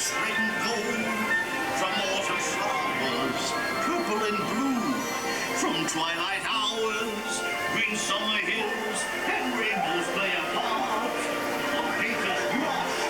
lights red and gold, from autumn flowers, purple and blue, from twilight hours, green summer hills, and rainbows play a part. A painter's brush.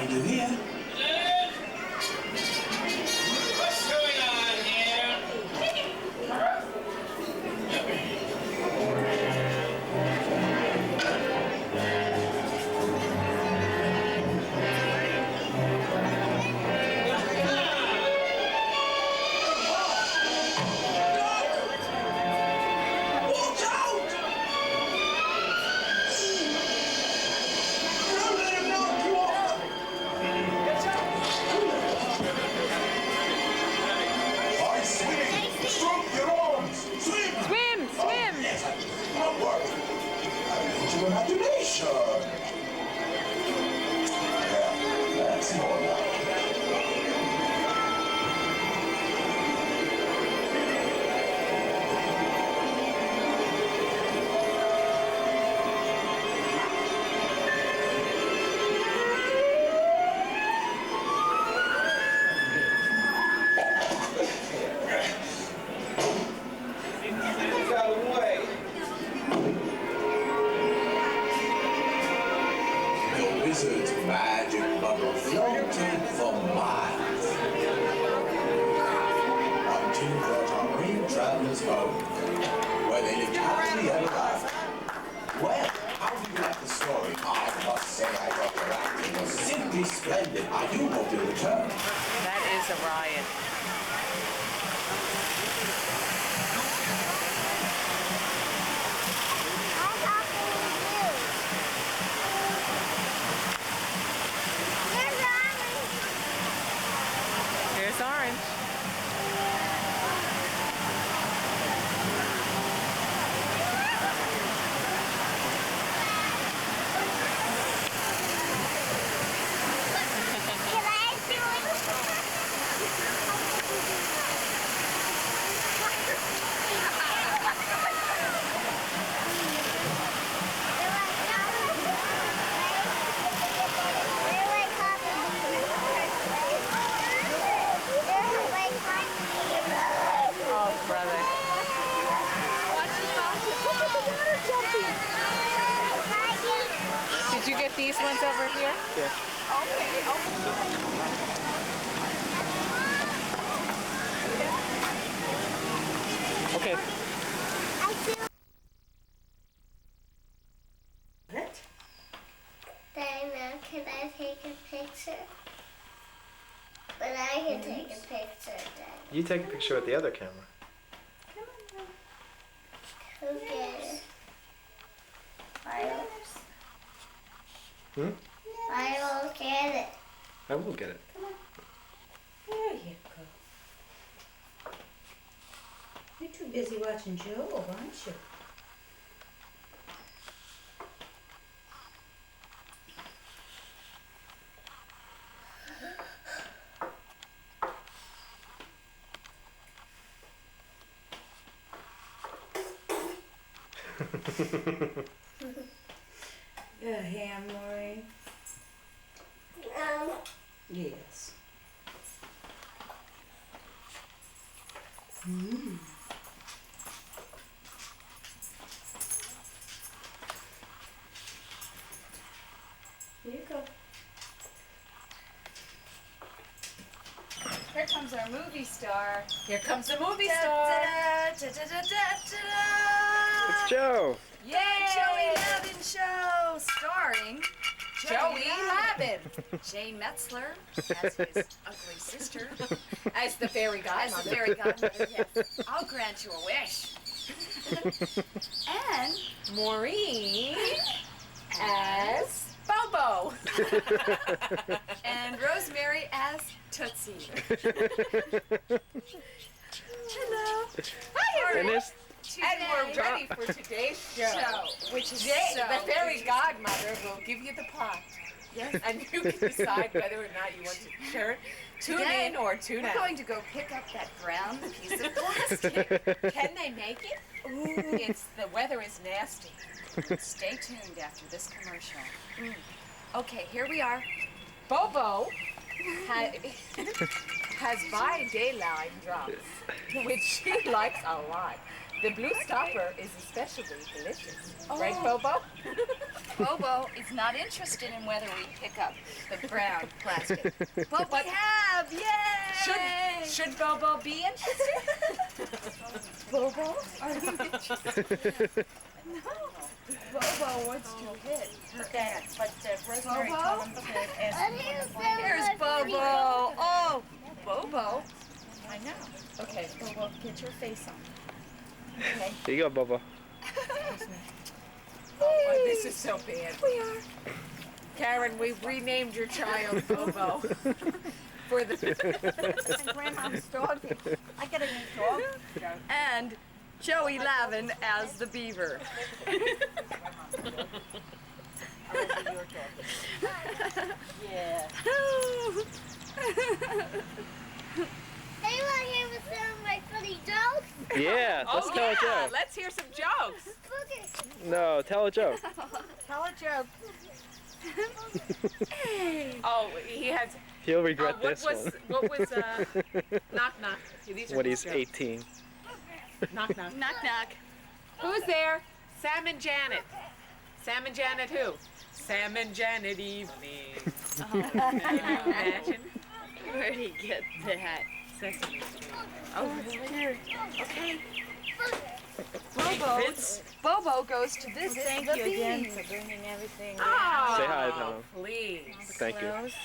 find him here. What's going on here? Watch out! Don't let him knock you off! By swimming, stroke your arms! Swim! Swim, swim! Yes, not work. I'll need your imagination. Yeah, that's more like it. Got away. The wizard's magic bubble floated for miles until brought our marine travelers home, where they lived happily ever after. Well, how do you like the story? I must say I thought your acting was simply splendid. I do hope you'll return. That is a riot. Here's Orange. Oh, brother. Did you get these ones over here? Yeah. Okay. Diana, can I take a picture? But I can take a picture, Diana. You take a picture with the other camera. Okay. I Hmm? will get it. I will get it. There you go. You're too busy watching Joe, aren't you? A ham, Maureen? Yes. Here you go. Here comes our movie star. Here comes the movie Da, star. da, da, da, da, da, da. It's Joe. Yay! Joey Lavin Show, starring Joey Lavin. Jane Metzler as his ugly sister. As the fairy As godmother. the fairy godmother, yes. I'll grant you a wish. And Maureen as Bobo. and Rosemary as Tootsie. Hello. Hi, And this, And we're ready for today's show. which is Jay, so the fairy interesting. godmother, will give you the plot. Yes. And you can decide whether or not you want to tune Today, in or tune We're out. going to go pick up that brown piece of plastic. Can they make it? Ooh, the weather is nasty. Stay tuned after this commercial. Okay, here we are. Bobo has by dayline drums, which she likes a lot. The blue stopper is especially delicious. Right, Bobo? Bobo is not interested in whether we pick up the brown plastic. But we have! Yay! Should Bobo be interested? Bobo? Are you interested? No. Bobo wants to hit her aunt. But Rosemary told him to ask Here's Bobo. Oh, Bobo. I know. Okay, Bobo, get your face on. Okay. Here you go, Bobo. Oh, this is so bad. We are. Karen, we've renamed your child Bobo. For the And Grandma's dog. I get a new dog. And Joey Lavin as the beaver. Yeah. Hey, you want to hear some of my funny jokes? Yeah, let's tell a joke. Let's hear some jokes. Okay. No, tell a joke. Tell a joke. Oh, he has. He'll regret this one. What was knock knock? These are When good he's jokes. 18. Knock knock. Knock knock. Who's there? Sam and Janet. Sam and Janet who? Sam and Janet evening. Can you imagine? Where'd he get that? Sesame Street. Oh, really? Okay. Bobo goes to visit Thank the you again bees. for bringing everything. Oh, Say hi, Tom. Please. Thank you. Close.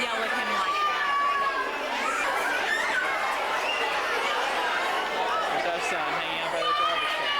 Yell at him like There's our son hanging out by the garbage can.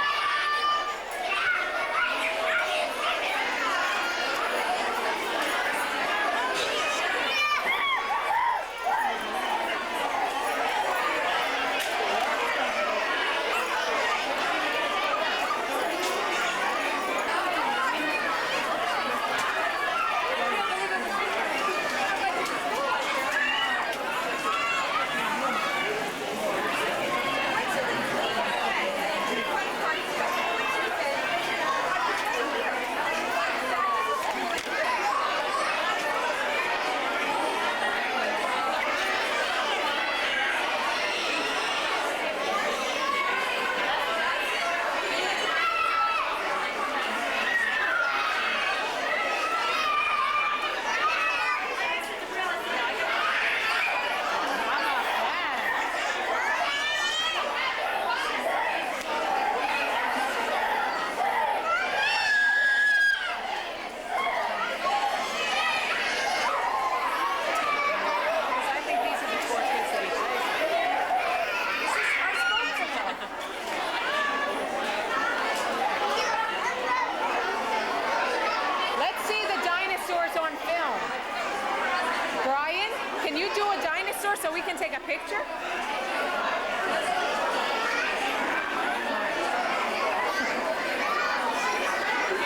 I think these are the four kids that he plays with. Let's see the dinosaurs on film. Brian, can you do a dinosaur so we can take a picture?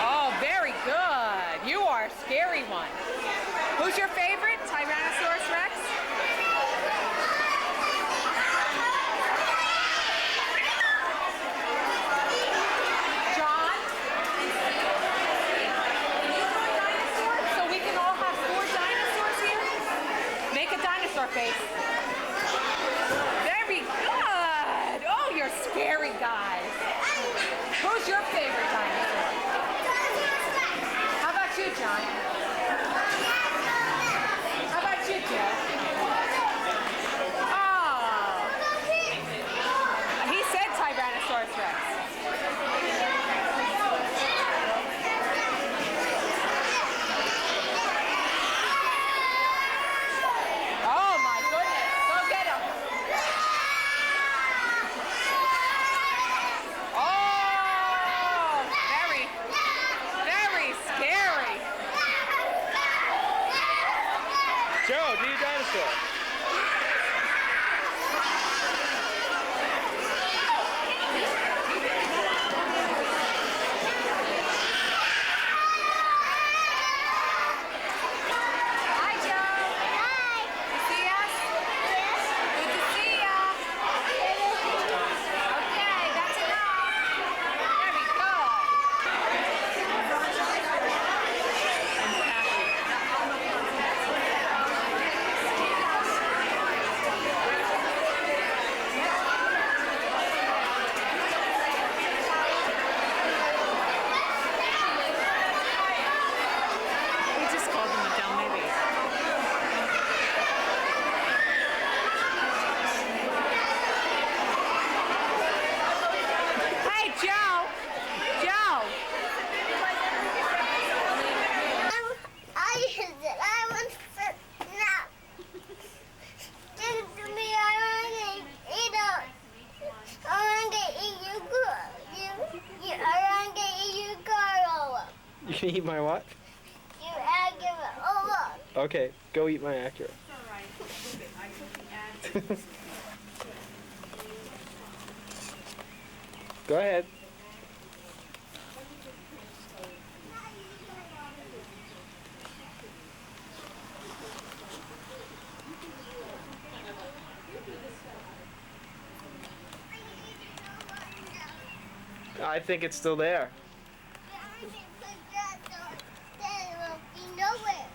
Oh, very good. You are a scary one. Who's your favorite? Tyrannosaurus Rex? John? So we can all have four dinosaurs here? Make a dinosaur face. Very Eat my what? You Acura. Oh, look. Okay, go eat my Acura. Go ahead. I think it's still there. Then it will be nowhere.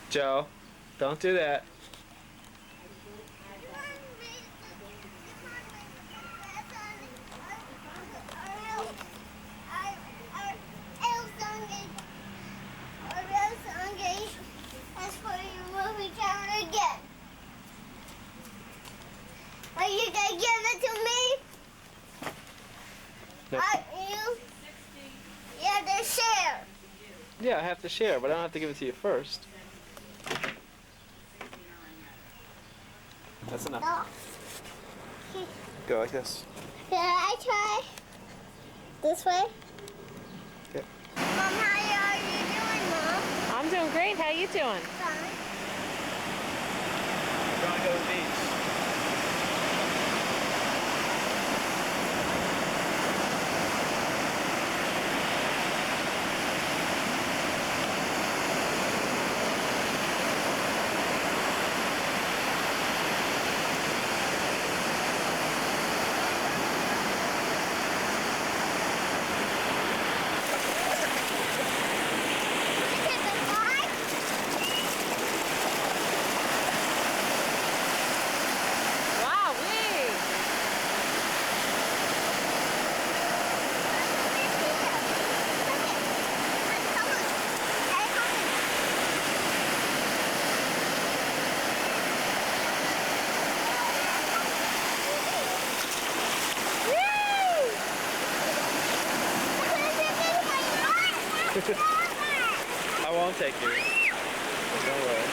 Joe, don't do that. Are you gonna give it to me? No. You have to share. Yeah, I have to share, but I don't have to give it to you first. That's enough. No. Go like this. Can I try? This way? Okay. Mom, how are you doing, Mom? I'm doing great. How you doing? Fine. We're gonna go to the beach. Wow, wee! I won't take you. Don't worry.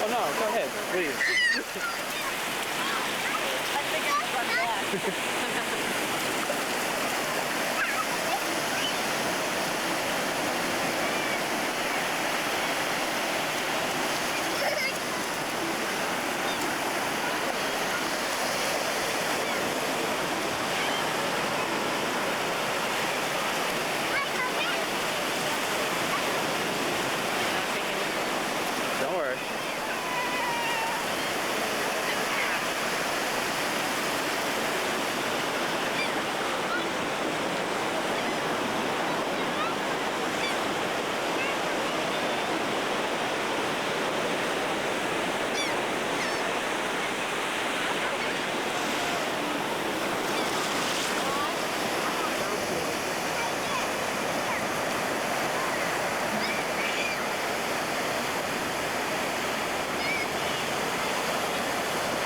Oh no, go ahead, please. Don't worry.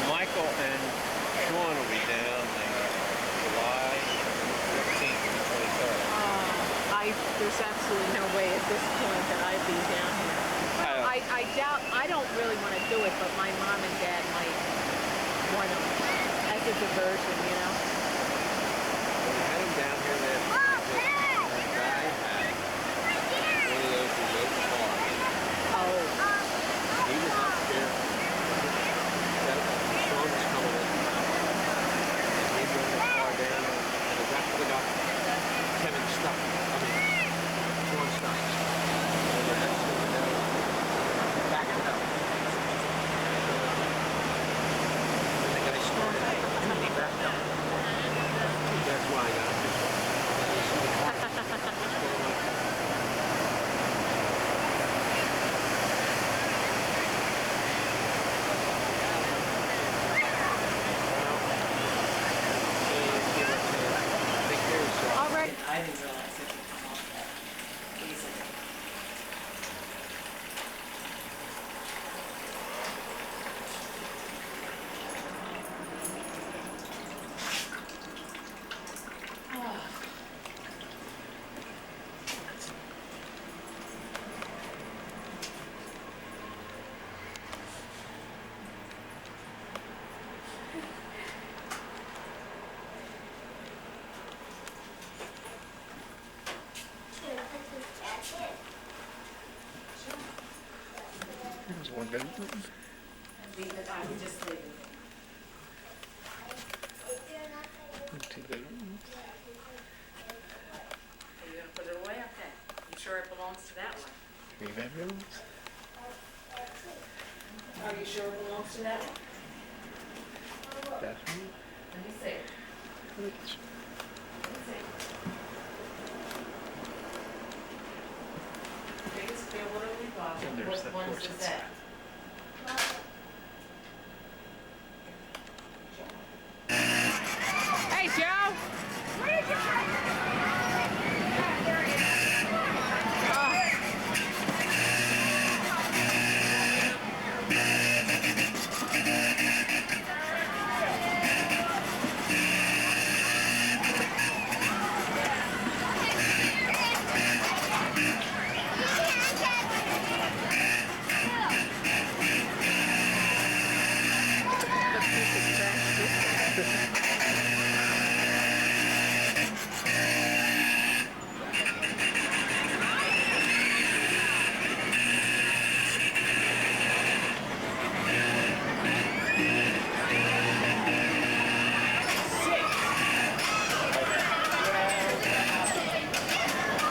Michael and Sean will be down there July 15th and 23rd. There's absolutely no way at this point that I'd be down here. Well, I doubt, I don't really want to do it, but my mom and dad might want to, as a diversion, you know? We had him down here that guy had one of those remote cars. Oh. He was up there. Sean was coming in. And he drove the car down and it actually got Kevin stuck. I mean, Sean stuck. And the next thing we know, backing up. And the guy started coming back up. That's why I got him. Leave it, I would just leave it. Two bedrooms. Are you gonna put it away? Okay. I'm sure it belongs to that one. 3 bedrooms. Are you sure it belongs to that one? Bathroom. Let me see. Let me see. Biggest field what we bought. And there's the What ones porch is inside. that? Hey, Joe!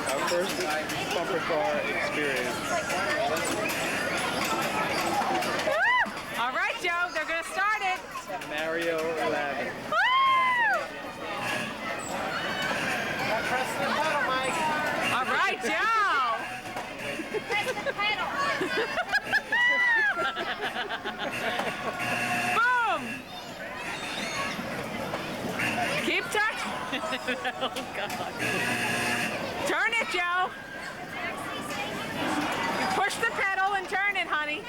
Our first bumper car experience. All right, Joe, they're gonna start it. Mario 11. Press the pedal, Mike. All right, Joe. Press the pedal. Boom. Keep touching. Oh, God. Turn it, Joe. You push the pedal and turn it, honey.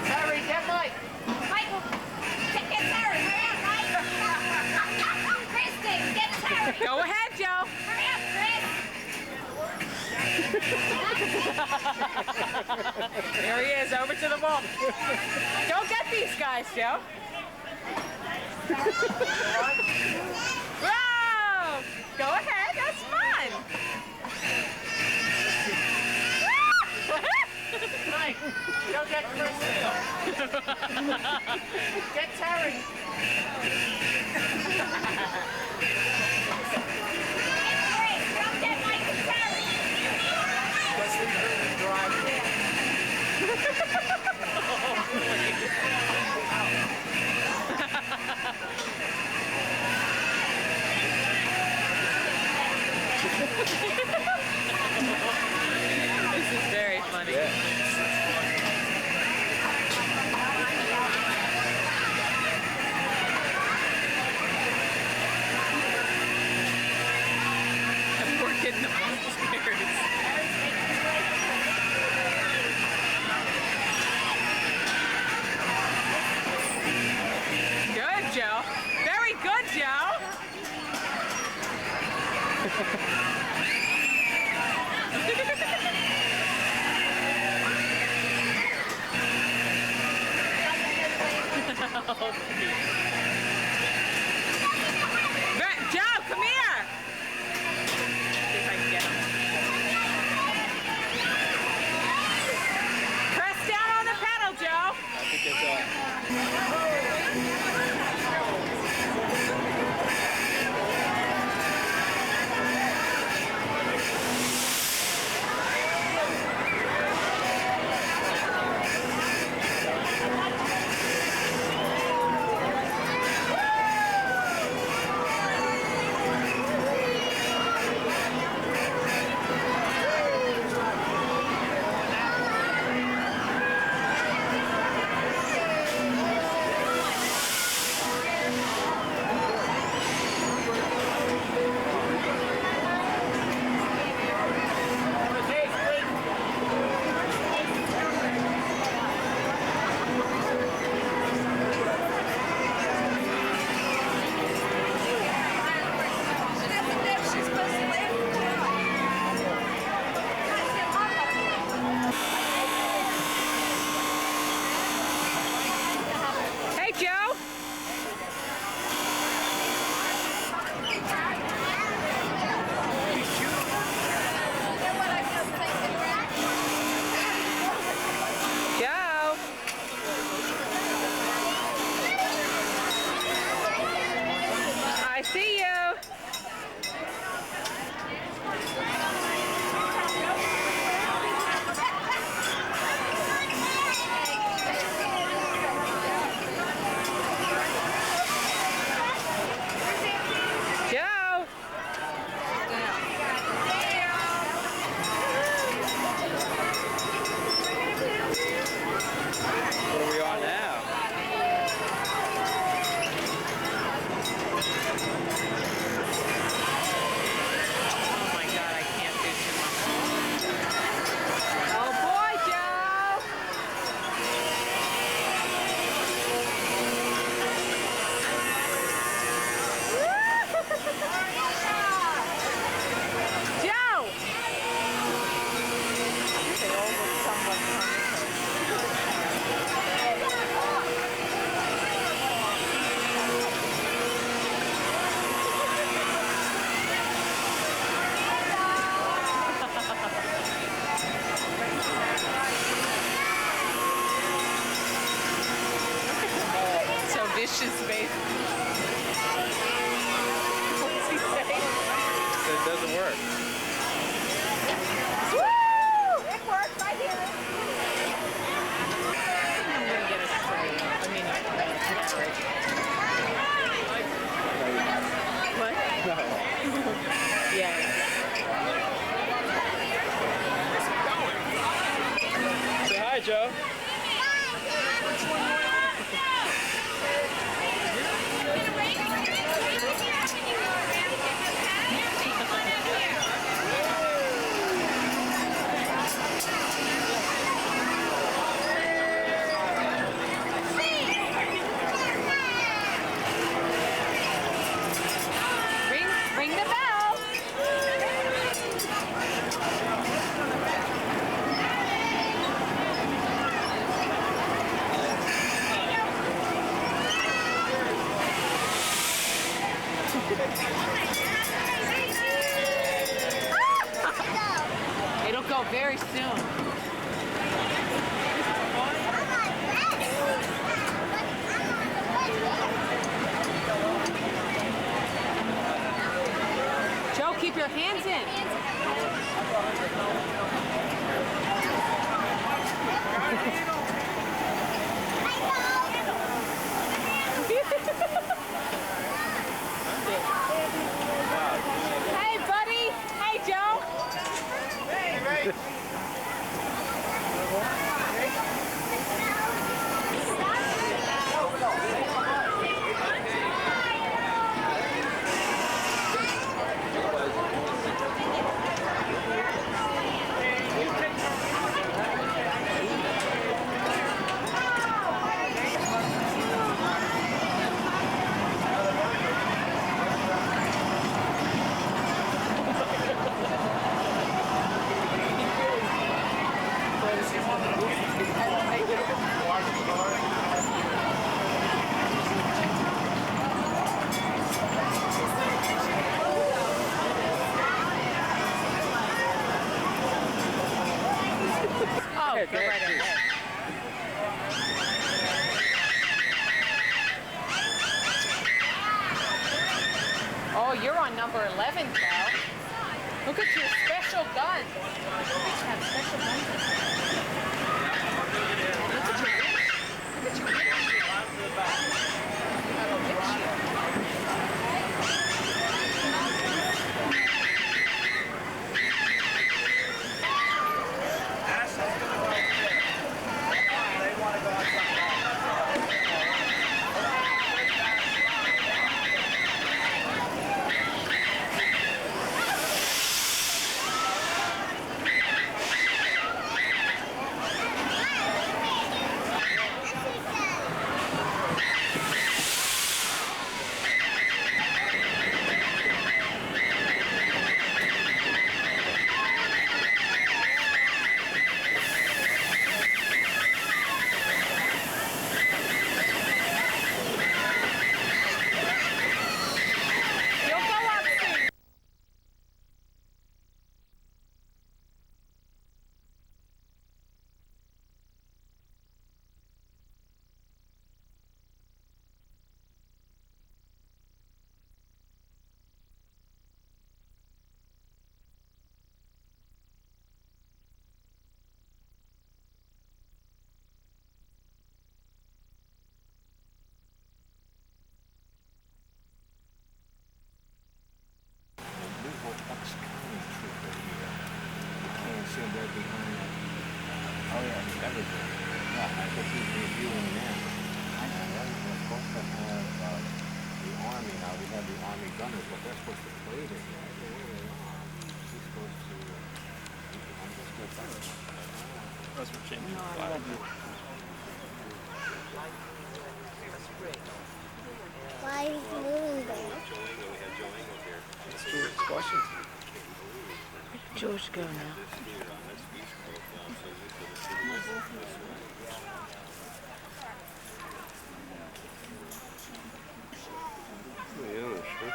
Harry, get Mike. Michael, get Terry. Hurry up, Mike. Kristen, get Terry. Go ahead, Joe. Hurry up, Chris. There he is, over to the wall. Go get these guys, Joe. Whoa! Go ahead, that's fun. Mike, go get Kristen. Get Terry. Don't get Mike and Terry. This is very funny. And poor kid in the upstairs. Good, Joe. Very good, Joe. Joe, come here. See if I can get him. Press down on the pedal, Joe. I think it's work. Woo! It worked. I hear it. I'm gonna get a straight. I mean, carrot. What? No. Yeah. Say hi, Joe. Ring the bell. It'll go very soon. Joe, keep your hands in. Hey, buddy. Hey, Joe. Oh, go right ahead. Oh, you're on number 11, Cal. Look at your special gun. You have special guns. Look at your windshield. You have a windshield. You'll go up soon. Oh yeah, everything. Yeah, I think he's reviewing them. We're supposed to have the Army now. We have the Army gunners, but they're supposed to play this, right? So where they are? He's supposed to. I'm just going to. That's what changing the flag. Why is he moving there? It's George Washington. George, go now. Yeah, sure.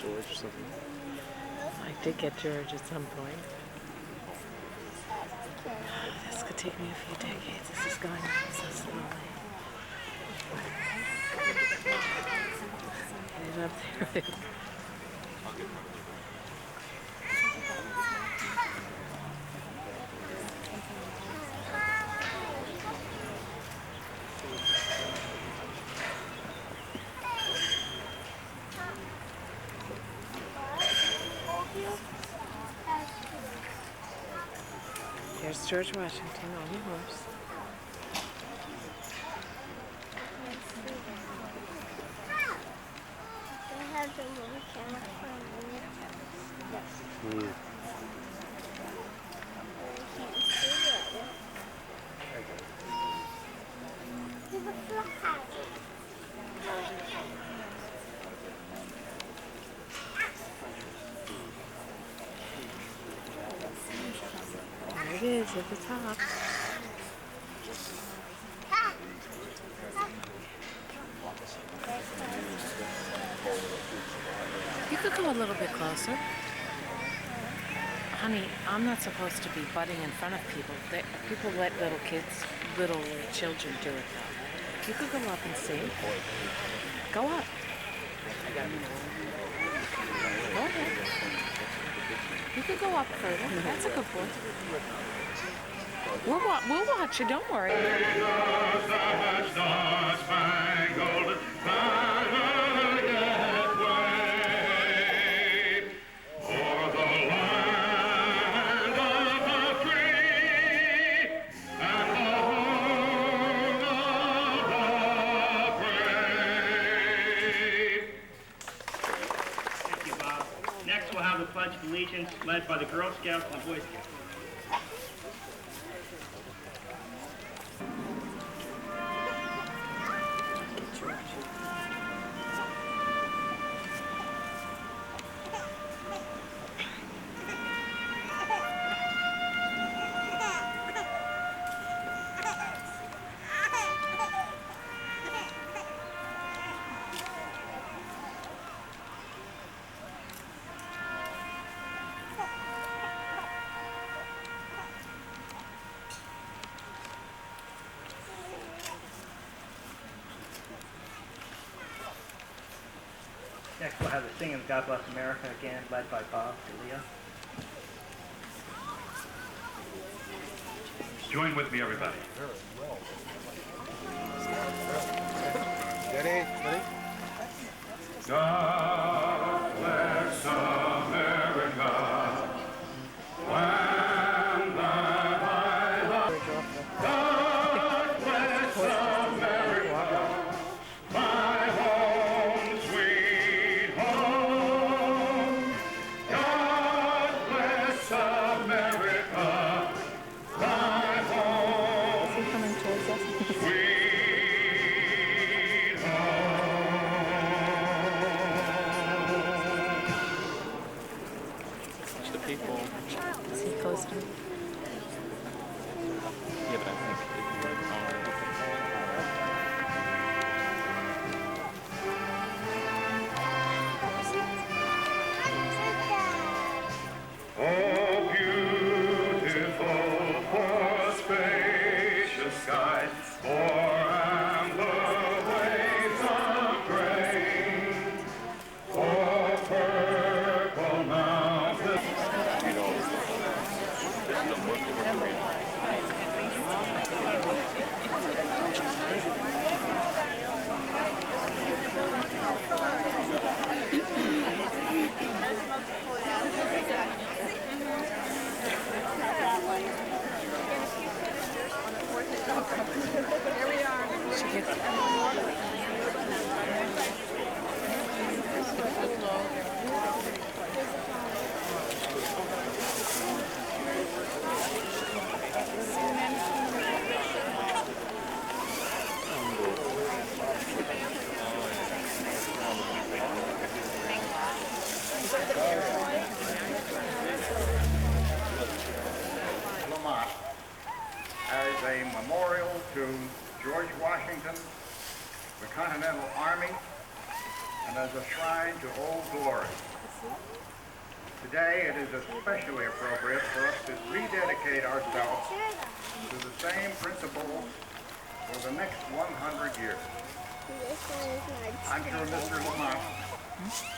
George or something. I did get George at some point. This could take me a few decades. This is going on so slowly. Get it up there. There's George Washington on the horse. They have the little camera phone. Mm. There's a flag. There it is at the top. You could go a little bit closer. Honey, I'm not supposed to be butting in front of people. People let little children do it though. You could go up and see. Go up. Go ahead. You could go up further. That's a good boy. We'll watch you, don't worry. Thank you, Bob. Next, we'll have the Pledge of Allegiance led by the Girl Scouts and the Boy Scouts. Next, we'll have the singing of God Bless America, again led by Bob and Leah. Join with me, everybody. Ready? God bless America. Land that I love. God bless America. My home, sweet home. God bless America. My home, sweet home. The people. Is he close to me? Yeah, but I think if you were Oh, beautiful for spacious skies, for amber waves of grain, for purple mountains. Lamont as a memorial to George Washington, the Continental Army, and as a shrine to Old Glory. Today it is especially appropriate for us to rededicate ourselves to the same principles for the next 100 years. I'm sure Mr. Lamont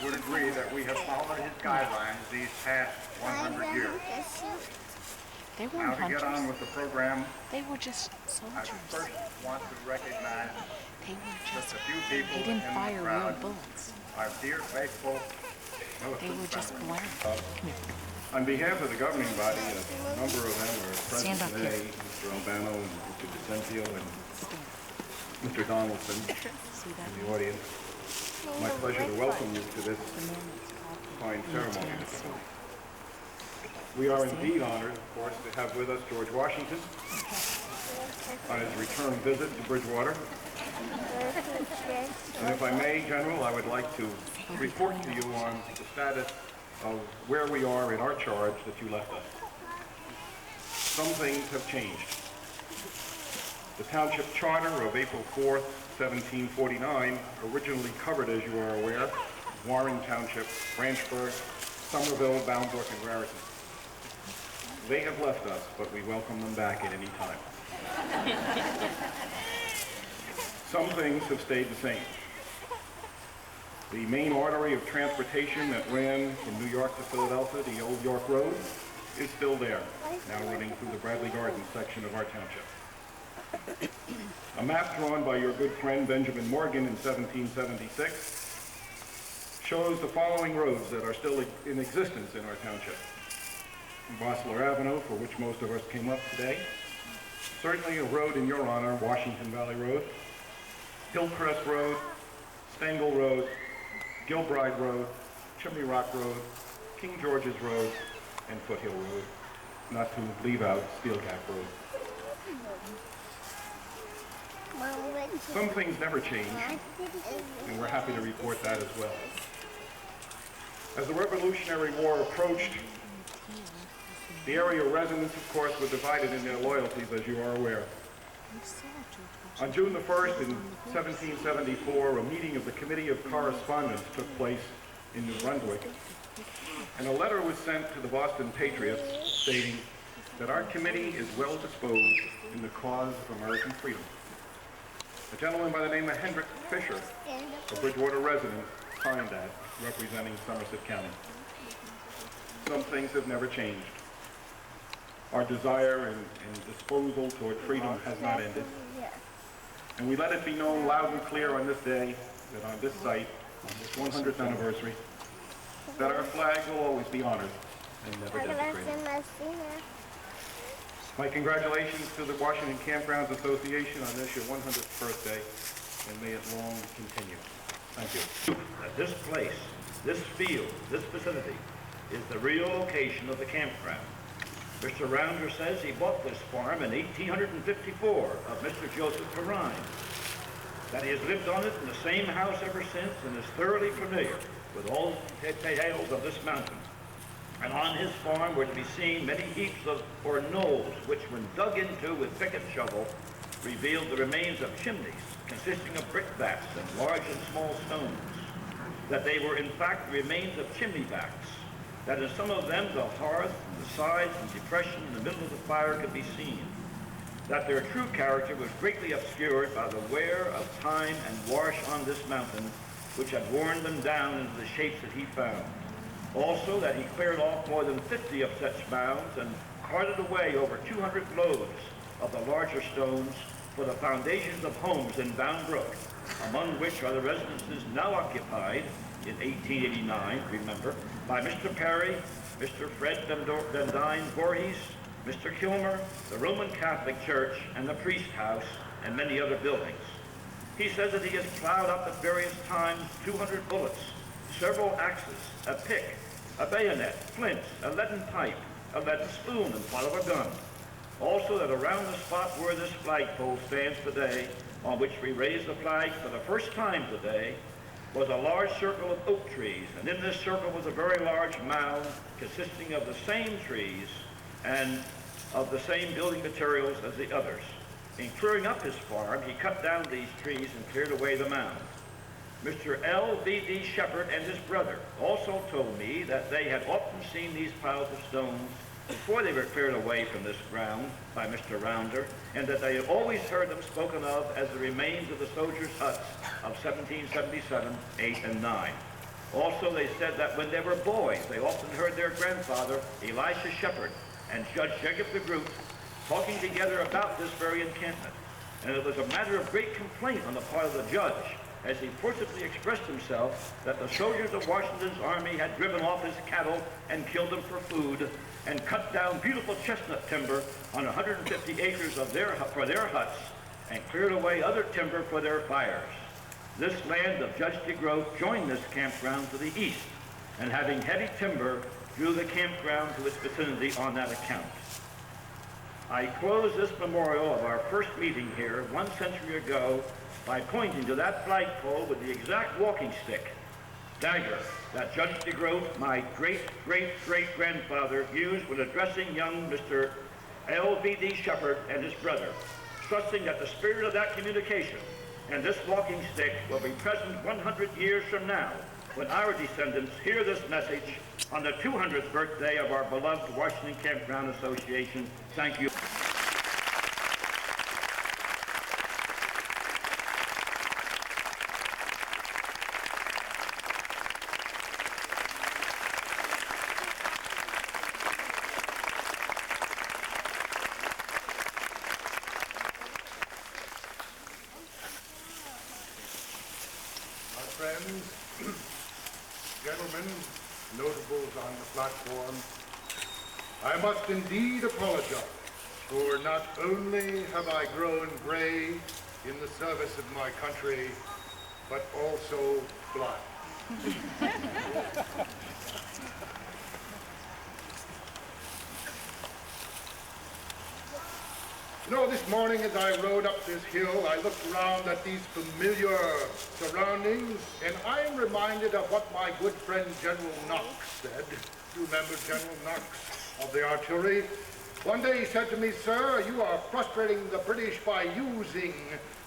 would agree that we have followed his guidelines these past 100 years. They Now weren't to get hunters. on with the program, They were just I soldiers. first want to recognize They were just just, a few people they in didn't the fire real crowd. bullets. Our dear, faithful They were just military Glen. friends. Come here. On behalf of the governing body, a number of them are Stand present up today, here. Mr. Albano and Mr. DeCentio and Stand. Mr. Donaldson See that? in the audience. My pleasure to welcome you to this The man that's talking. fine In ceremony. Tennessee. We are indeed honored, of course, to have with us George Washington on his return visit to Bridgewater. And if I may, General, I would like to report to you on the status of where we are in our charge that you left us. Some things have changed. The township charter of April 4th, 1749, originally covered, as you are aware, Warren Township, Branchburg, Somerville, Bound Brook, and Raritan. They have left us, but we welcome them back at any time. Some things have stayed the same. The main artery of transportation that ran from New York to Philadelphia, the Old York Road, is still there, now running through the Bradley Gardens section of our township. A map drawn by your good friend Benjamin Morgan in 1776 shows the following roads that are still in existence in our township. Bosler Avenue, for which most of us came up today. Certainly a road in your honor, Washington Valley Road. Hillcrest Road, Stengel Road, Gilbride Road, Chimney Rock Road, King George's Road, and Foothill Road, not to leave out Steel Gap Road. Some things never change, and we're happy to report that as well. As the Revolutionary War approached, the area residents, of course, were divided in their loyalties, as you are aware. On June the 1st, in 1774, a meeting of the Committee of Correspondence took place in New Brunswick, and a letter was sent to the Boston Patriots stating that our committee is well disposed in the cause of American freedom. A gentleman by the name of Hendrick Fisher, a Bridgewater resident, signed that, representing Somerset County. Some things have never changed. Our desire and disposal toward freedom has not ended. And we let it be known loud and clear on this day that on this site, on this 100th anniversary, that our flag will always be honored and never desecrated. My congratulations to the Washington Campgrounds Association on this, your 100th birthday, and may it long continue. Thank you. That this place, this field, this vicinity is the real location of the campground. Mr. Rounder says he bought this farm in 1854 of Mr. Joseph Perrine, that he has lived on it in the same house ever since and is thoroughly familiar with all the details of this mountain. And on his farm were to be seen many heaps of, or knolls, which when dug into with pick and shovel, revealed the remains of chimneys consisting of brickbats and large and small stones. That they were in fact the remains of chimney backs, that in some of them the hearth, the sides, and depression in the middle of the fire could be seen. That their true character was greatly obscured by the wear of time and wash on this mountain, which had worn them down into the shapes that he found. Also that he cleared off more than 50 of such mounds and carted away over 200 loads of the larger stones for the foundations of homes in Bound Brook, among which are the residences now occupied in 1889, remember, by Mr. Perry, Mr. Fred Bendine Voorhees, Mr. Kilmer, the Roman Catholic Church, and the Priest House, and many other buildings. He says that he has plowed up at various times 200 bullets, several axes, a pick, a bayonet, flints, a leaden pipe, a leaden spoon, and part of a gun. Also that around the spot where this flagpole stands today, on which we raised the flag for the first time today, was a large circle of oak trees, and in this circle was a very large mound consisting of the same trees and of the same building materials as the others. In clearing up his farm, he cut down these trees and cleared away the mound. Mr. L.V.D. Shepherd and his brother also told me that they had often seen these piles of stones before they were cleared away from this ground by Mr. Rounder, and that they had always heard them spoken of as the remains of the soldiers' huts of 1777, 8, and 9. Also, they said that when they were boys, they often heard their grandfather, Elisha Shepherd, and Judge Jacob DeGroot talking together about this very encampment. And it was a matter of great complaint on the part of the judge, as he forcibly expressed himself that the soldiers of Washington's army had driven off his cattle and killed them for food, and cut down beautiful chestnut timber on 150 acres for their huts, and cleared away other timber for their fires. This land of Judge DeGroat joined this campground to the east, and having heavy timber, drew the campground to its vicinity on that account. I close this memorial of our first meeting here 1 century ago by pointing to that flagpole with the exact walking stick, dagger, that Judge DeGroat, my great-great-great-grandfather, used when addressing young Mr. L.V.D. Shepherd and his brother, trusting that the spirit of that communication and this walking stick will be present 100 years from now when our descendants hear this message on the 200th birthday of our beloved Washington Campground Association. Thank you. Gentlemen, notables on the platform, I must indeed apologize, for not only have I grown gray in the service of my country, but also blind. You know, this morning as I rode up this hill, I looked around at these familiar surroundings, and I'm reminded of what my good friend General Knox said. You remember General Knox of the artillery? One day he said to me, "Sir, you are frustrating the British by using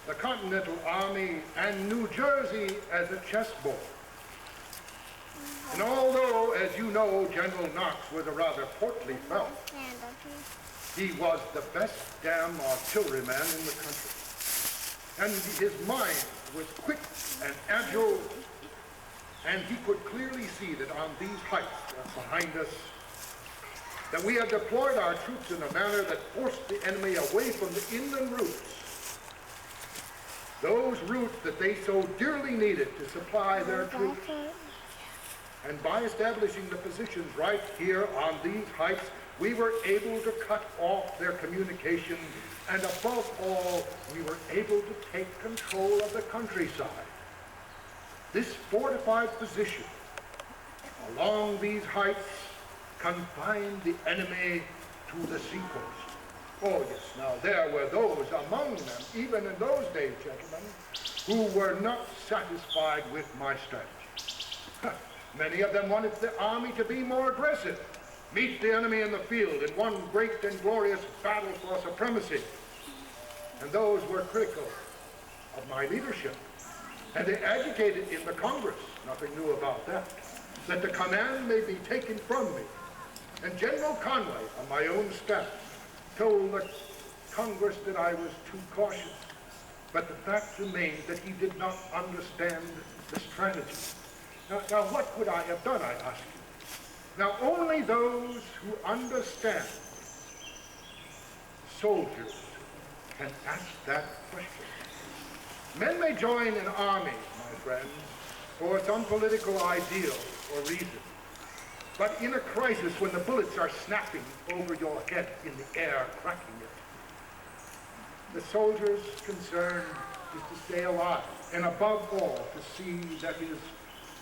the Continental Army and New Jersey as a chessboard." And although, as you know, General Knox was a rather portly fellow, he was the best damn artilleryman in the country. And his mind was quick and agile, and he could clearly see that on these heights behind us, that we had deployed our troops in a manner that forced the enemy away from the inland routes. Those routes that they so dearly needed to supply their troops. And by establishing the positions right here on these heights, we were able to cut off their communication, and above all, we were able to take control of the countryside. This fortified position along these heights confined the enemy to the seacoast. Oh yes, now there were those among them, even in those days, gentlemen, who were not satisfied with my strategy. Many of them wanted the army to be more aggressive, meet the enemy in the field in one great and glorious battle for supremacy. And those were critical of my leadership. And they agitated in the Congress, nothing new about that the command may be taken from me. And General Conway, on my own staff, told the Congress that I was too cautious. But the fact remained that he did not understand the strategy. Now what could I have done, I ask you? Now, only those who understand soldiers can ask that question. Men may join an army, my friends, for some political ideal or reason. But in a crisis, when the bullets are snapping over your head in the air, cracking it, the soldier's concern is to stay alive, and above all, to see that his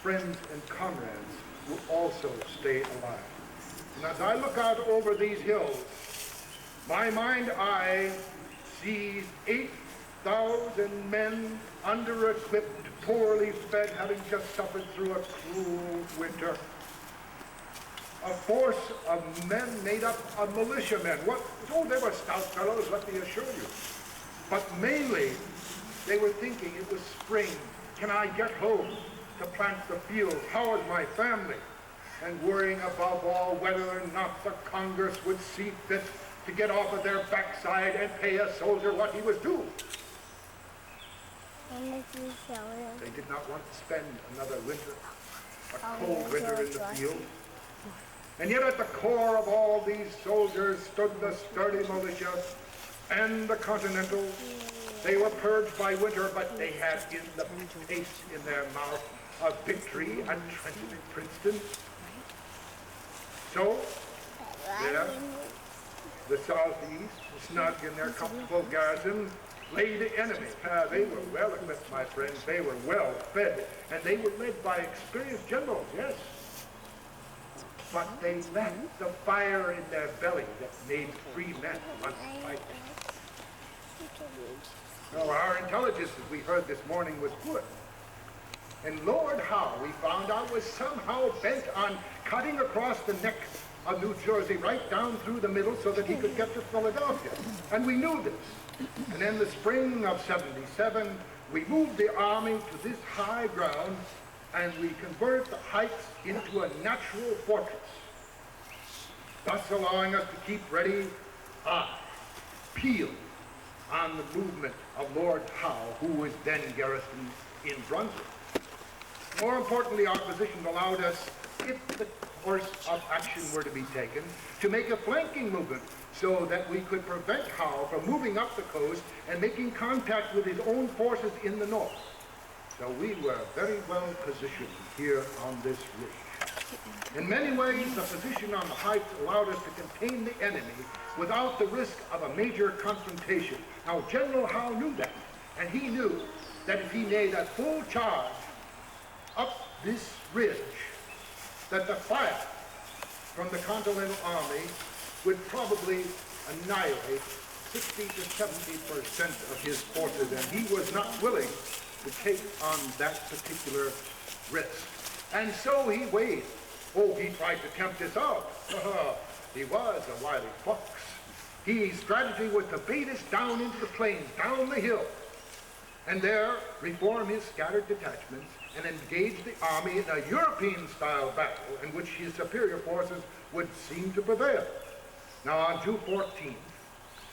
friends and comrades will also stay alive. And as I look out over these hills, my mind's eye sees 8,000 men under-equipped, poorly fed, having just suffered through a cruel winter. A force of men made up of militiamen. Oh, they were stout fellows, let me assure you. But mainly, they were thinking it was spring, can I get home to plant the fields, house my family, and worrying above all whether or not the Congress would see fit to get off of their backside and pay a soldier what he was due. They did not want to spend another winter, a cold winter in the field. And yet at the core of all these soldiers stood the sturdy militia and the Continentals. They were purged by winter, but they had in the taste in their mouth of victory at Trenton and Princeton. So, there, the Southeast, snug in their comfortable garrison, lay the enemy. They were well equipped, my friends. They were well fed, and they were led by experienced generals, yes. But they lacked the fire in their belly that made free men want to fight. Now, our intelligence, as we heard this morning, was good. And Lord Howe, we found out, was somehow bent on cutting across the neck of New Jersey right down through the middle so that he could get to Philadelphia. And we knew this. And in the spring of '77, we moved the army to this high ground and we converted the heights into a natural fortress, thus allowing us to keep ready peeled on the movement of Lord Howe, who was then garrisoned in Brunswick. More importantly, our position allowed us, if the course of action were to be taken, to make a flanking movement so that we could prevent Howe from moving up the coast and making contact with his own forces in the north. So we were very well positioned here on this ridge. In many ways, the position on the heights allowed us to contain the enemy without the risk of a major confrontation. Now, General Howe knew that, and he knew that if he made a full charge up this ridge, that the fire from the Continental Army would probably annihilate 60 to 70% of his forces, and he was not willing to take on that particular risk. And so he waited. Oh, he tried to tempt us out. He was a wily fox. His strategy was to bait us down into the plains, down the hill, and there reform his scattered detachments and engage the army in a European-style battle in which his superior forces would seem to prevail. Now, on June 14th,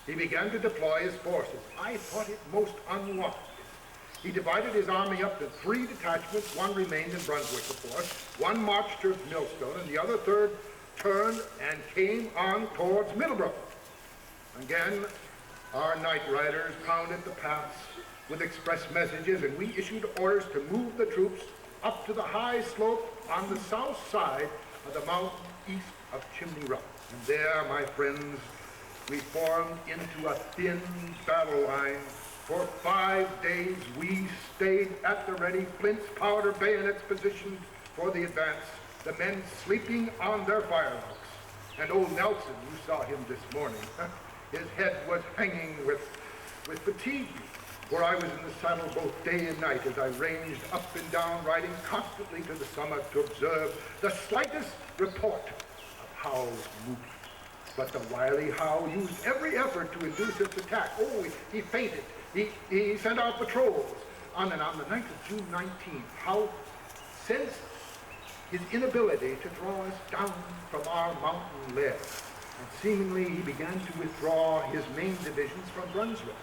he began to deploy his forces. I thought it most unwise. He divided his army up into 3 detachments. One remained in Brunswick, of course. One marched towards Millstone, and the other third turned and came on towards Middleborough. Again, our night riders pounded the paths with express messages, and we issued orders to move the troops up to the high slope on the south side of the mountain east of Chimney Rock. And there, my friends, we formed into a thin battle line. For 5 days, we stayed at the ready, flints, powder, bayonets positioned for the advance, the men sleeping on their firelocks. And old Nelson, you saw him this morning, his head was hanging with fatigue, for I was in the saddle both day and night as I ranged up and down, riding constantly to the summit to observe the slightest report of Howe's movement. But the wily Howe used every effort to induce us attack. Oh, he feinted. He sent out patrols. On the night of June 19th, Howe sensed his inability to draw us down from our mountain lair. And seemingly he began to withdraw his main divisions from Brunswick.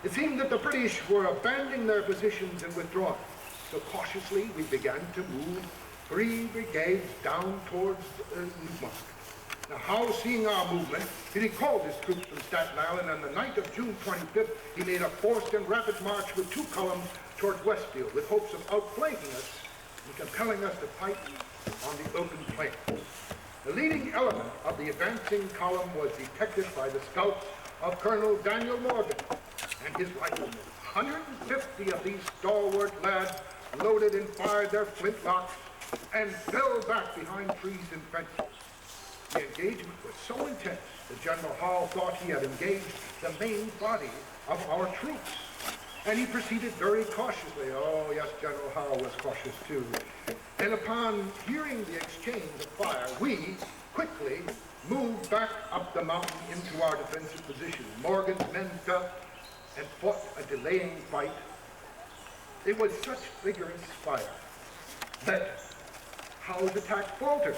It seemed that the British were abandoning their positions and withdrawing. So cautiously we began to move 3 brigades down towards Newmarket. Now, Howe, seeing our movement, he recalled his troops from Staten Island, and on the night of June 25th, he made a forced and rapid march with 2 columns towards Westfield, with hopes of outflanking us and compelling us to fight on the open plain. The leading element of the advancing column was detected by the scouts of Colonel Daniel Morgan and his riflemen. 150 of these stalwart lads loaded and fired their flintlocks and fell back behind trees and fences. The engagement was so intense that General Howe thought he had engaged the main body of our troops. And he proceeded very cautiously. Oh, yes, General Howe was cautious too. And upon hearing the exchange of fire, we quickly moved back up the mountain into our defensive position. Morgan's men fell and fought a delaying fight It was such vigorous fire that Howe's attack faltered.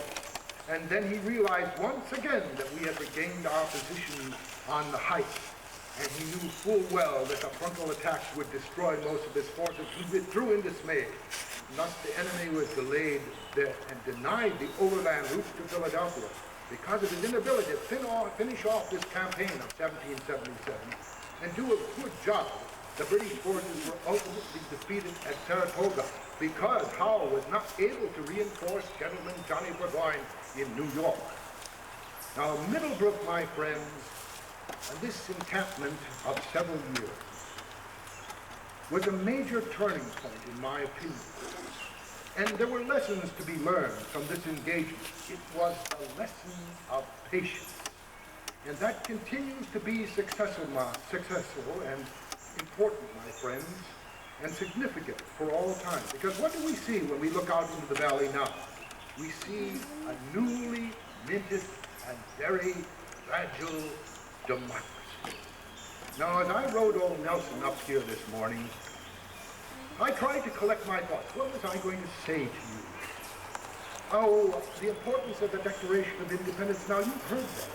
And then he realized once again that we had regained our position on the heights. And he knew full well that the frontal attacks would destroy most of his forces. He withdrew in dismay. Thus the enemy was delayed there and denied the overland route to Philadelphia because of his inability to finish off this campaign of 1777 and do a good job. The British forces were ultimately defeated at Saratoga because Howe was not able to reinforce Gentleman Johnny Burgoyne in New York. Now, Middlebrook, my friends, and this encampment of several years was a major turning point in my opinion. And there were lessons to be learned from this engagement. It was a lesson of patience. And that continues to be successful and important, my friends, and significant for all time. Because what do we see when we look out into the valley now? We see a newly minted and very fragile democracy. Now, as I rode old Nelson up here this morning, I tried to collect my thoughts. What was I going to say to you? Oh, the importance of the Declaration of Independence. Now, you've heard that.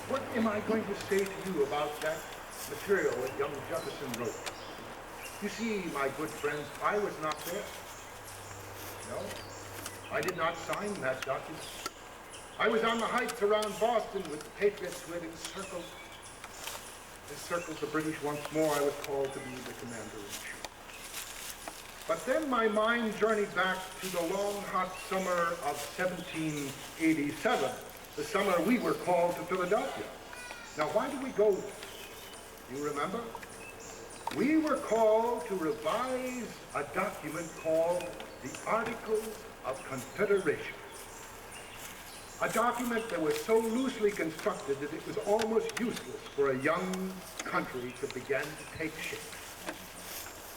What am I going to say to you about that material that young Jefferson wrote? You see, my good friends, I was not there. No, I did not sign that document. I was on the heights around Boston with the patriots who had encircled the British once more. I was called to be the commander-in-chief. But then my mind journeyed back to the long, hot summer of 1787, the summer we were called to Philadelphia. Now, why did we go there? You remember? We were called to revise a document called the Articles of Confederation. A document that was so loosely constructed that it was almost useless for a young country to begin to take shape.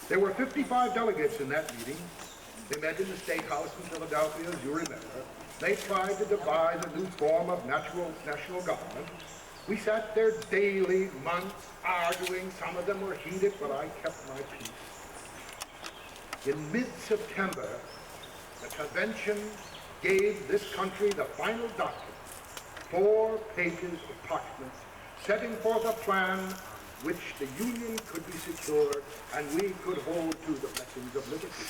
There were 55 delegates in that meeting. They met in the State House in Philadelphia, as you remember. They tried to devise a new form of national government. We sat there daily, months, arguing. Some of them were heated, but I kept my peace. In mid-September, the convention gave this country the final document, 4 pages of parchment, setting forth a plan which the Union could be secured and we could hold to the blessings of liberty.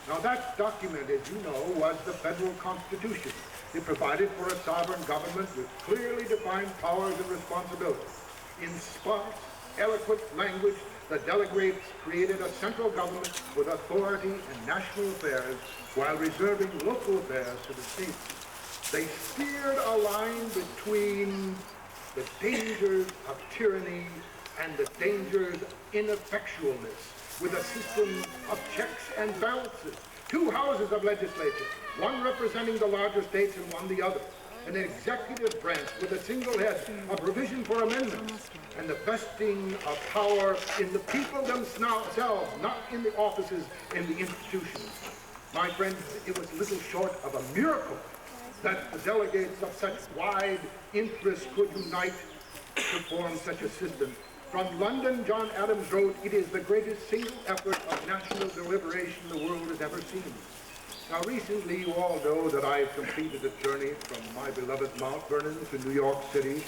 Now that document, as you know, was the federal Constitution. It provided for a sovereign government with clearly defined powers and responsibilities. In sparse, eloquent language, the delegates created a central government with authority in national affairs while reserving local affairs to the states. They steered a line between the dangers of tyranny and the dangers of ineffectualness with a system of checks and balances. 2 houses of legislature, one representing the larger states and one the other. An executive branch with a single head, a provision for amendments, and the vesting of power in the people themselves, not in the offices and the institutions. My friends, it was little short of a miracle that the delegates of such wide interest could unite to form such a system. From London, John Adams wrote, "It is the greatest single effort of national deliberation the world has ever seen." Now, recently, you all know that I have completed a journey from my beloved Mount Vernon to New York City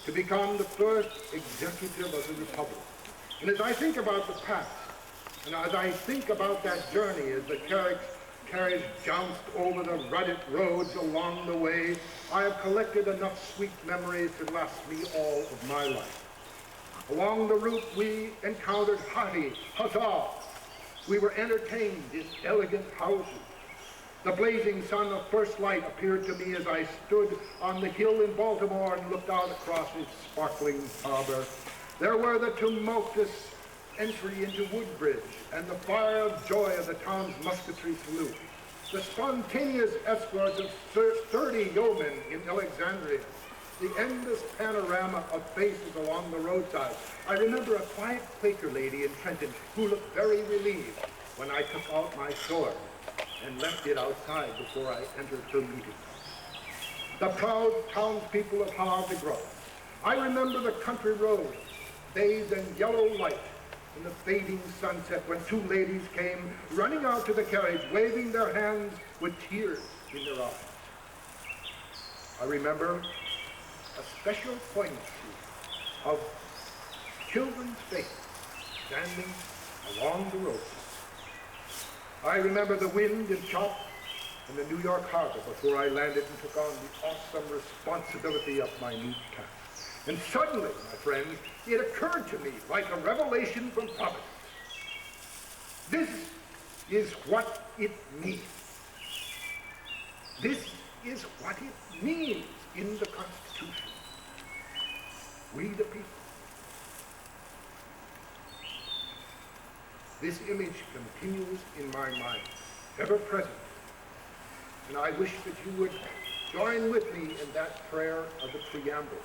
to become the first executive of the Republic. And as I think about the past, and as I think about that journey, as the carriage jounced over the rutted roads along the way, I have collected enough sweet memories to last me all of my life. Along the route, we encountered hearty huzzah. We were entertained in elegant houses. The blazing sun of first light appeared to me as I stood on the hill in Baltimore and looked out across its sparkling harbor. There were the tumultuous entry into Woodbridge and the fire of joy of the town's musketry salute. The spontaneous escorts of sturdy yeomen in Alexandria. The endless panorama of faces along the roadside. I remember a quiet Quaker lady in Trenton who looked very relieved when I took out my sword and left it outside before I entered her meeting. The proud townspeople of Havre de Grace. I remember the country road, bathed in yellow light, in the fading sunset when two ladies came running out to the carriage, waving their hands with tears in their eyes. I remember a special poignancy of children's faces standing along the road. I remember the wind and chop in the New York harbor before I landed and took on the awesome responsibility of my new task. And suddenly, my friends, it occurred to me like a revelation from Providence. This is what it means. This is what it means in the Constitution. We the people. This image continues in my mind, ever present. And I wish that you would join with me in that prayer of the preamble.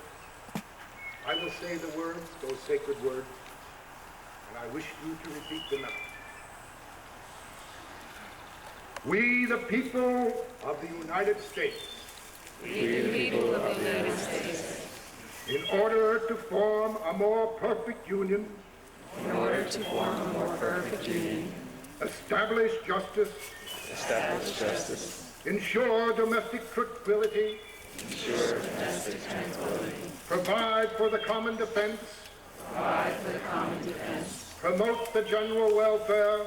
I will say the words, those sacred words, and I wish you to repeat them out. We the people of the United States. We the people of the United States. In order to form a more perfect union. In order to form a more perfect union. Establish justice. Establish justice. Ensure domestic tranquility. Ensure domestic tranquility. Provide for the common defense. Provide for the common defense. Promote the general welfare.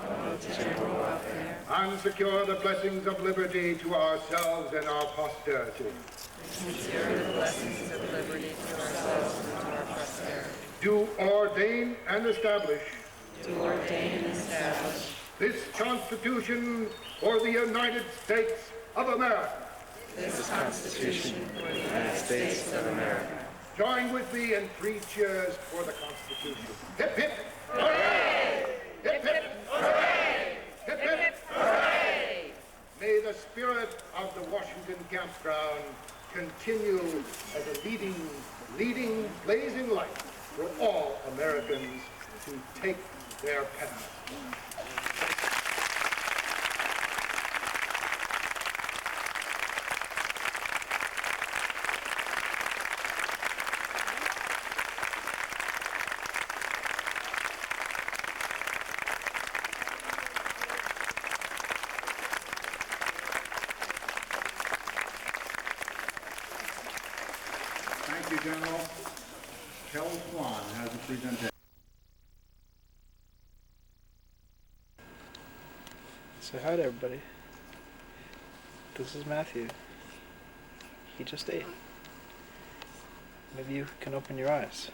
Promote the general welfare. And secure the blessings of liberty to ourselves and our posterity. Secure the blessings of liberty to ourselves and to our posterity. Do ordain and establish. Do ordain and establish. This Constitution for the United States of America. This Constitution for the United States of America. Join with me in 3 cheers for the Constitution. Hip, hip, hooray! Hip, hip, hooray! Hip, hip, hooray! May the spirit of the Washington campground continue as a leading, blazing light for all Americans to take their path. Thank you, General. Kel Swan has a presentation. Say hi to everybody. This is Matthew. He just ate. Maybe you can open your eyes.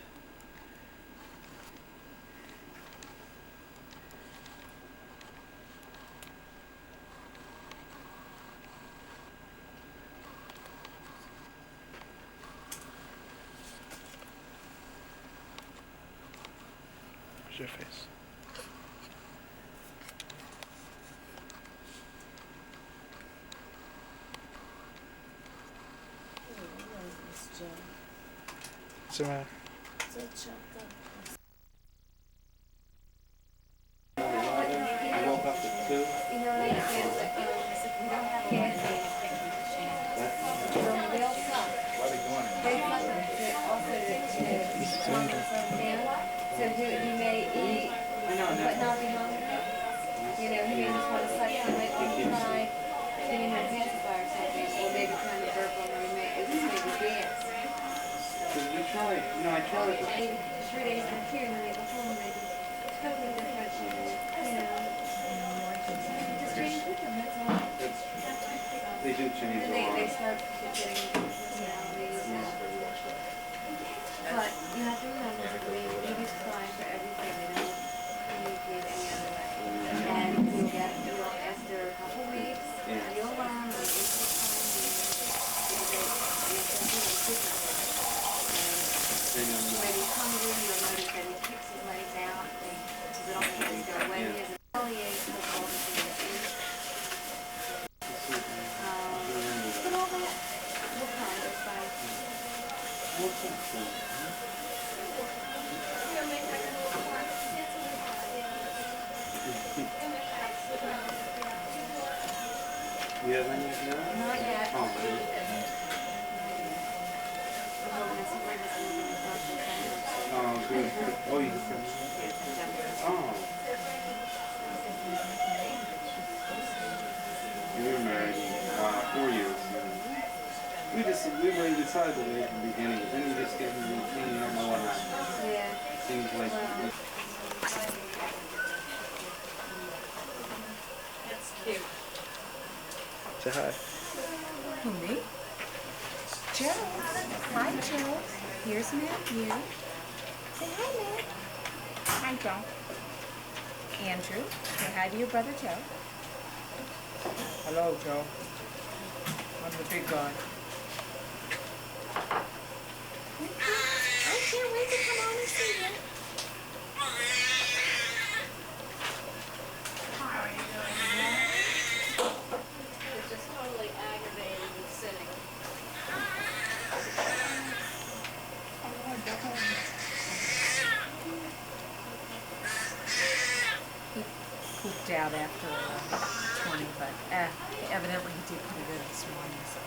Where's your face? What's the matter? I woke up at 2. You know, they said, we don't have a gas station. They'll suck. Why are they doing it? They suck also so he may eat, but not be hungry. You know, he may just want to suck some of it on the side, then he might pacify or something, or maybe trying to burp on or it just make a dance. We tried, I tried it. 3 days from here, and then they go home and they do totally different, you know. Just change with them, that's all. They do change a And lot. they start getting personalities but you have to remember that babies cry for everything. They don't communicate any other way. And you'll after a couple weeks, you'll learn that it's the time when he's hungry, you'll notice that he kicks his legs out, so they don't let him go away. He has a belly ache, so all the things that eat. But all that will come just by. You have any now? Not yet. Oh, really? Oh, good. Oh, you can. live where you decide to live in the beginning, but then you just get in the routine, you don't know what happens. Yeah. Seems like... That's cute. Say hi. Who, me? Joe. Hi, Joe. Here's Matthew. Say hi, Matt. Hi, Joe. Andrew. Say hi to your brother, Joe. Hello, Joe. I'm the big guy. I can't wait to come on and see you. How are you doing? It's just totally aggravated with sitting. He pooped out after 20, but evidently he did pretty good this morning. So.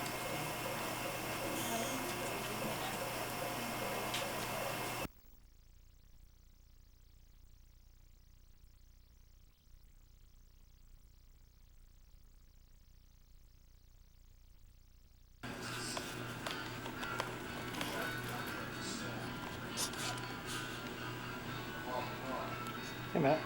Hey, Matt.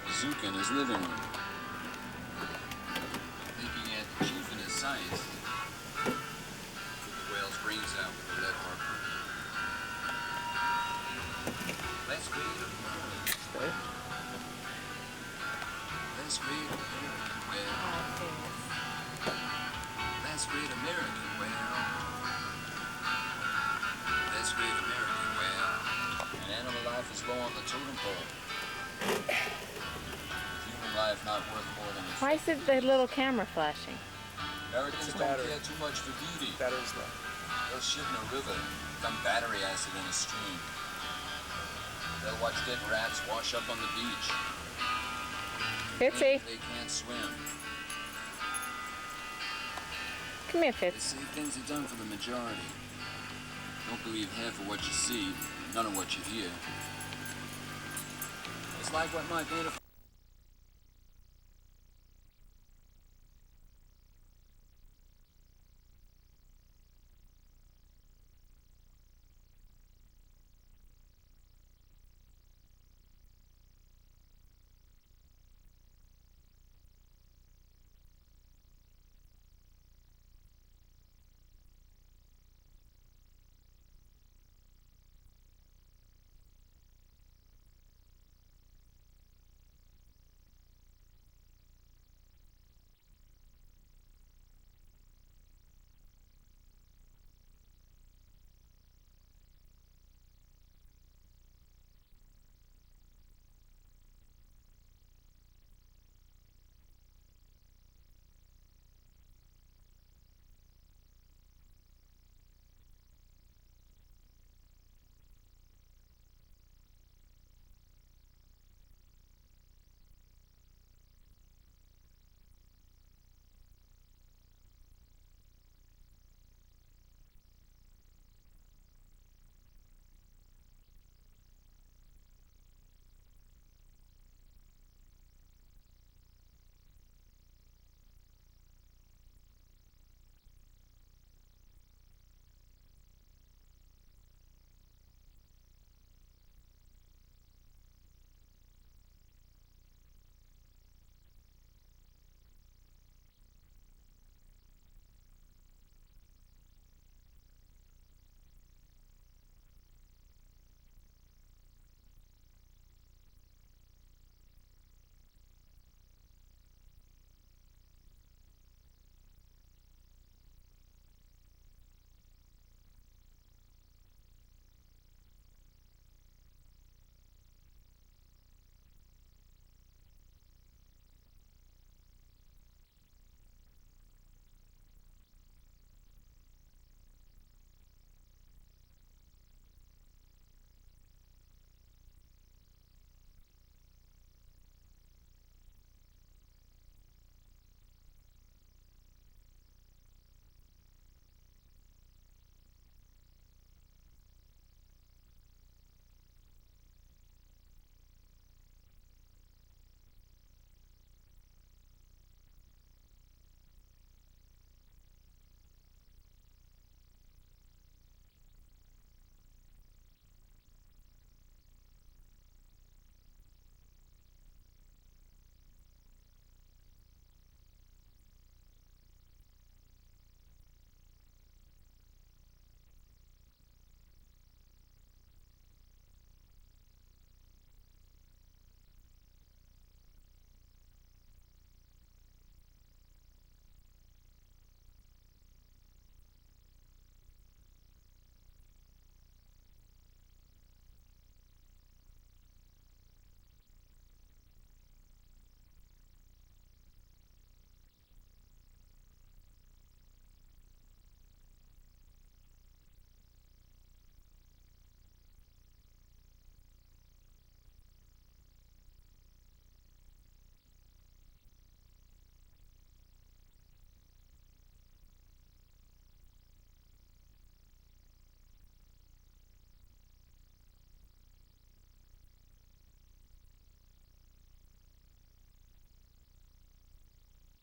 Bazooka in his living room. Thinking he had the chief in his sights. Took the whale's brains out with a lead harpoon. Let's read Okay. Let's read American whale. Let's read American whale. Let's read American whale. An animal life is low on the totem pole. Life not worth more than a... Why is it the little camera flashing? Americans don't care too much for beauty. Battery's low. They'll shit in a river, dump battery acid in a stream. They'll watch dead rats wash up on the beach. Fitzy. They can't swim. Come here, They Fitz. say things are done for the majority. Don't believe half of what you see, none of what you hear. It's like what my beautiful...